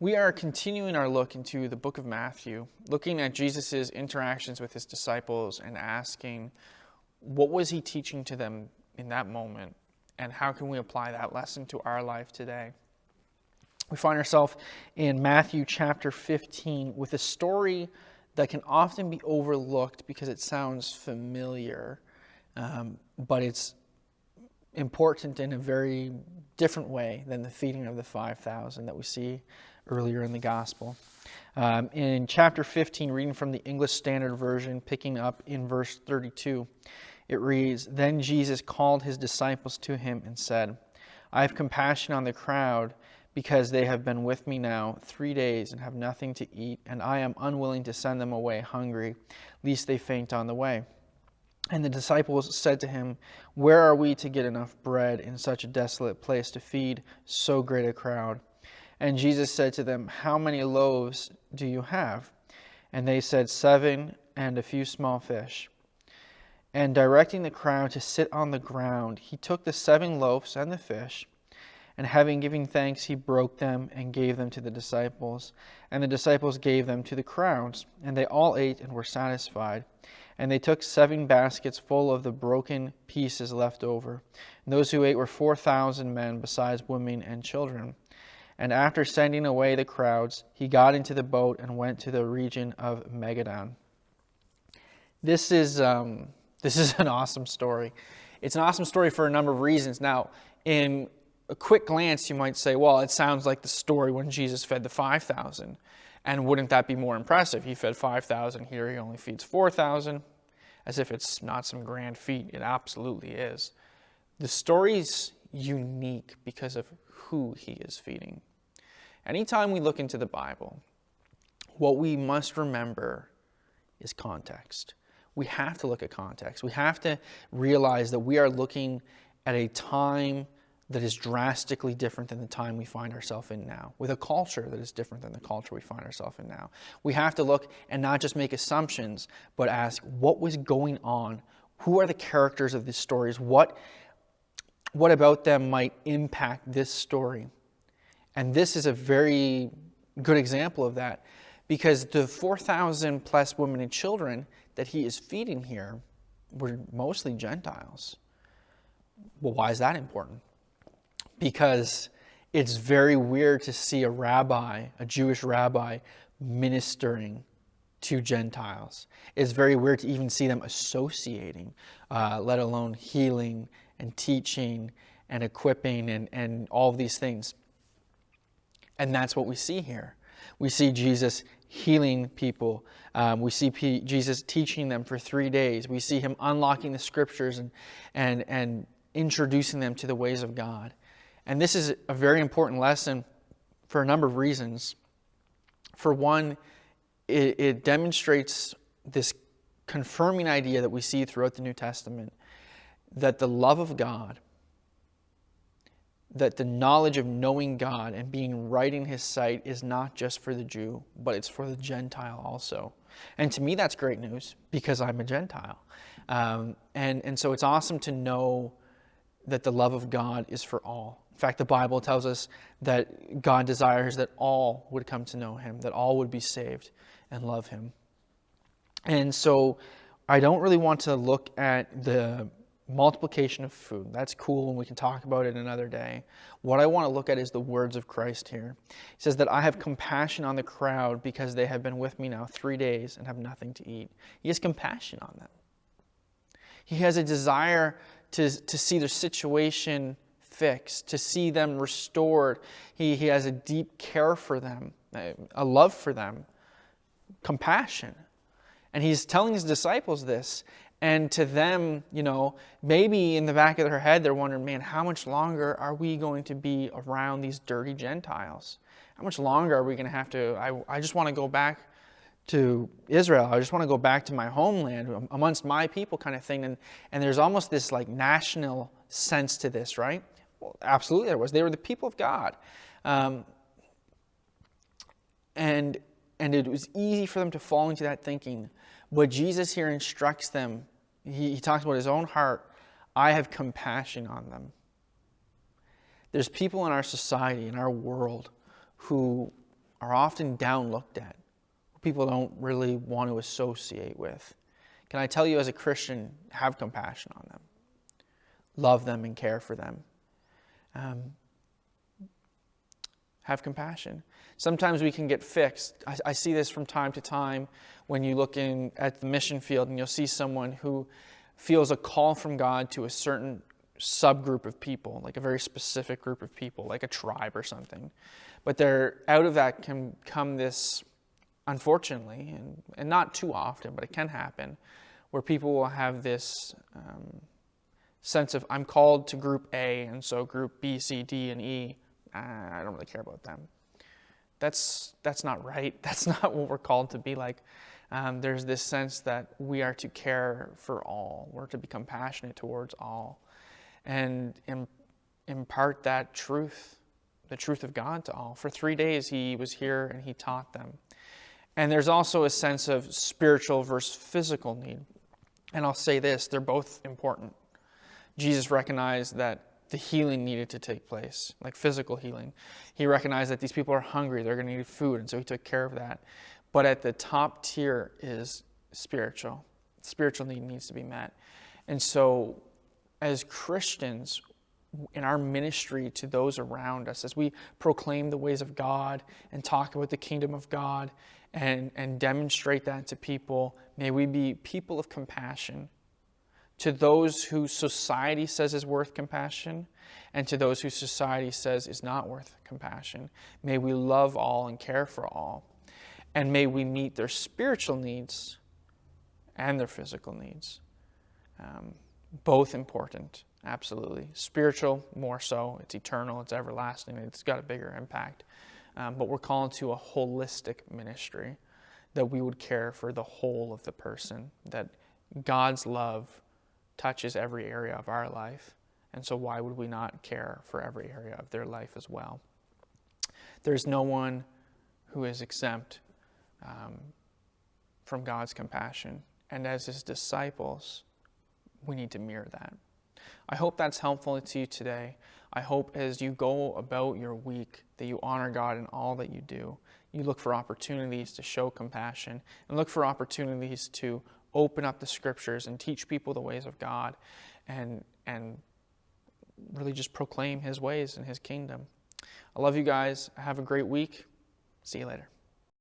We are continuing our look into the book of Matthew, looking at Jesus' interactions with his disciples and asking, what was he teaching to them in that moment, and how can we apply that lesson to our life today? We find ourselves in Matthew chapter 15 with a story that can often be overlooked because it sounds familiar, but it's important in a very different way than the feeding of the 5,000 that we see earlier in the gospel. In chapter 15, reading from the English Standard Version, picking up in verse 32, it reads, "Then Jesus called his disciples to him and said, 'I have compassion on the crowd, because they have been with me now 3 days and have nothing to eat, and I am unwilling to send them away hungry, lest they faint on the way.' And the disciples said to him, 'Where are we to get enough bread in such a desolate place to feed so great a crowd?' And Jesus said to them, 'How many loaves do you have?' And they said, 7, and a few small fish. And directing the crowd to sit on the ground, he took the 7 loaves and the fish, and having given thanks, he broke them and gave them to the disciples. And the disciples gave them to the crowds. And they all ate and were satisfied. And they took 7 baskets full of the broken pieces left over. And those who ate were 4,000 men, besides women and children. And after sending away the crowds, he got into the boat and went to the region of Magadan." This is an awesome story. It's an awesome story for a number of reasons. Now, in a quick glance, you might say, well, it sounds like the story when Jesus fed the 5,000. And wouldn't that be more impressive? He fed 5,000, here he only feeds 4,000. As if it's not some grand feat. It absolutely is. The story's unique because of who he is feeding. Anytime we look into the Bible, what we must remember is context. We have to look at context. We have to realize that we are looking at a time that is drastically different than the time we find ourselves in now, with a culture that is different than the culture we find ourselves in now. We have to look and not just make assumptions, but ask, what was going on? Who are the characters of these stories? What about them might impact this story? And this is a very good example of that, because the 4,000 plus women and children that he is feeding here were mostly Gentiles. Well, why is that important? Because it's very weird to see a Jewish rabbi, ministering to Gentiles. It's very weird to even see them associating, let alone healing and teaching and equipping and all of these things. And that's what we see here. We see Jesus healing people. We see Jesus teaching them for 3 days. We see him unlocking the scriptures and introducing them to the ways of God. And this is a very important lesson for a number of reasons. For one, it demonstrates this confirming idea that we see throughout the New Testament, that the love of God, that the knowledge of knowing God and being right in his sight is not just for the Jew, but it's for the Gentile also. And to me, that's great news, because I'm a Gentile. And so it's awesome to know that the love of God is for all. In fact, the Bible tells us that God desires that all would come to know him, that all would be saved and love him. And so I don't really want to look at the multiplication of food. That's cool, and we can talk about it another day. What I want to look at is the words of Christ here. He says that I have compassion on the crowd because they have been with me now 3 days and have nothing to eat. He has compassion on them. He has a desire to see their situation fixed, to see them restored. He has a deep care for them, a love for them, compassion. And he's telling his disciples this. And to them, maybe in the back of their head, they're wondering, man, how much longer are we going to be around these dirty Gentiles? How much longer are we going to have to, I just want to go back to Israel. I just want to go back to my homeland, amongst my people kind of thing. And there's almost this like national sense to this, right? Well, absolutely there was. They were the people of God. And it was easy for them to fall into that thinking. But Jesus here instructs them. He talks about his own heart. I have compassion on them. There's people in our society, in our world, who are often down looked at, people don't really want to associate with. Can I tell you, as a Christian, have compassion on them. Love them and care for them. Have compassion. Sometimes we can get fixed. I see this from time to time when you look in at the mission field and you'll see someone who feels a call from God to a certain subgroup of people, like a very specific group of people, like a tribe or something. But out of that can come this, unfortunately, and not too often, but it can happen, where people will have this sense of, I'm called to group A, and so group B, C, D, and E, I don't really care about them. That's not right. That's not what we're called to be like. There's this sense that we are to care for all. We're to be compassionate towards all. And impart that truth, the truth of God to all. For 3 days he was here and he taught them. And there's also a sense of spiritual versus physical need. And I'll say this, they're both important. Jesus recognized that the healing needed to take place, like physical healing. He recognized that these people are hungry, they're going to need food, and so he took care of that. But at the top tier is spiritual. Spiritual need needs to be met. And so as Christians, in our ministry to those around us, as we proclaim the ways of God and talk about the kingdom of God and demonstrate that to people, may we be people of compassion to those who society says is worth compassion and to those who society says is not worth compassion. May we love all and care for all. And may we meet their spiritual needs and their physical needs. Both important, absolutely. Spiritual, more so. It's eternal, it's everlasting, it's got a bigger impact. But we're called to a holistic ministry, that we would care for the whole of the person, that God's love touches every area of our life. And so why would we not care for every area of their life as well? There's no one who is exempt from God's compassion. And as his disciples, we need to mirror that. I hope that's helpful to you today. I hope as you go about your week that you honor God in all that you do. You look for opportunities to show compassion and look for opportunities to open up the scriptures and teach people the ways of God and really just proclaim his ways and his kingdom. I love you guys. Have a great week. See you later.